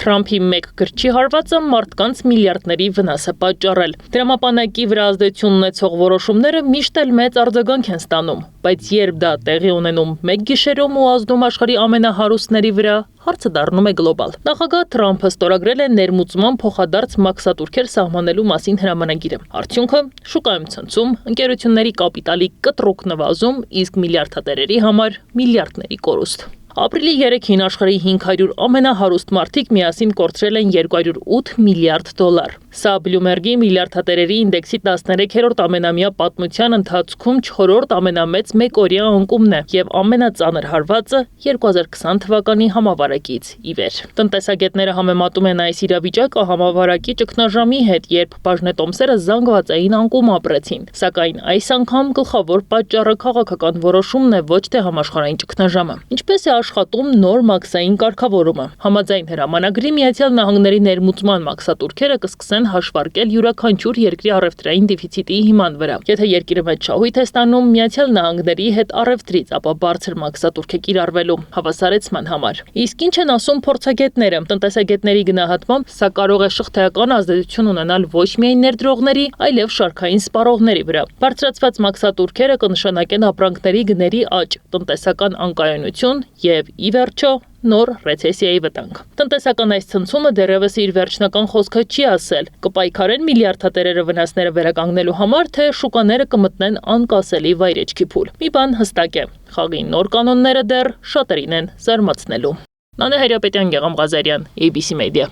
Թրամփի մեկ գրչի հարվածը մարդկանց միլիարդների վնաս է պատճառել։ Դրամապանակի վրա ազդեցություն ունեցող որոշումները միշտ էլ մեծ արձագանք են ստանում, բայց երբ դա տեղի ունենում մեկ գիշերում ու ազդում աշխարհի ամենահարուստների վրա, հարցը դառնում է գլոբալ։ Նախագահ Թրամփը ստորագրել է ներմուծման փոխադարձ մաքսատուրքեր սահմանելու մասին հրամանագիրը։ Արդյունքը՝ շուկայում ցնցում, ընկերությունների կապիտալի կտրուկ նվազում, իսկ միլիարդատերերի համար միլիարդների կորուստ։ Ապրիլի 3-ին աշխարհի 500 ամենահարուստ մարդիկ միասին կորցրել են $208 միլիարդ։ Սա Բլումբերգի միլիարդատերերի ինդեքսի 13-րդ ամենամյա պատմության ընթացքում 4-րդ ամենամեծ մեկօրյա անկումն է եւ ամենածանր հարվածը 2020 թվականի համավարակից ի վեր։ Տնտեսագետները համեմատում են այս իրավիճակը համավարակի ճգնաժամի հետ, երբ բաժնետոմսերը զանգվածային անկում ապրեցին։ Սակայն այս անգամ գլխավոր պատճառը քաղաքական որոշումն է, ոչ թե համաշխարհային ճգնաժամը։ Ինչպես է աշխատում նոր մաքսային կարգավորումը։ Համաձայն հրամանագրի Միացյալ Նահանգների ներմուծման մաքսատուրքերը կսկսեն հաշվարկել յուրաքանչյուր երկրի առևտրային դեֆիցիտի հիման վրա։ Եթե երկիրը մեծ շահույթ է ստանում Միացյալ Նահանգների հետ առևտրից, ապա բարձր մաքսատուրք է կիրառվելու հավասարեցման համար։ Իսկ ինչ են ասում փորձագետները։ Տնտեսագետների գնահատմամբ սա կարող է շղթայական ազդեցություն ունենալ ոչ միայն ներդրողների, այլև շարքային սպառողների վրա։ Բարձրացված մաքսատուրքերը կնշանակեն ապրանքների գների աճ, տնտեսական անկայունություն եւ ի վերջո նոր ռեցեսիայի վտանգ։ Տնտեսական այս ցնցումը դեռևս իր վերջնական խոսքը չի ասել։ Կպայքարեն միլիարդատերերը վնասները վերականգնելու համար, թե շուկաները կմտնեն անկասելի վայրեջքի փուլ։ Մի բան հստակ է՝ խաղի նոր կանոնները դեռ շատերին են զարմացնելու։ Նանե Հայրապետյան, Գեղամ Ղազարյան, ABC Media։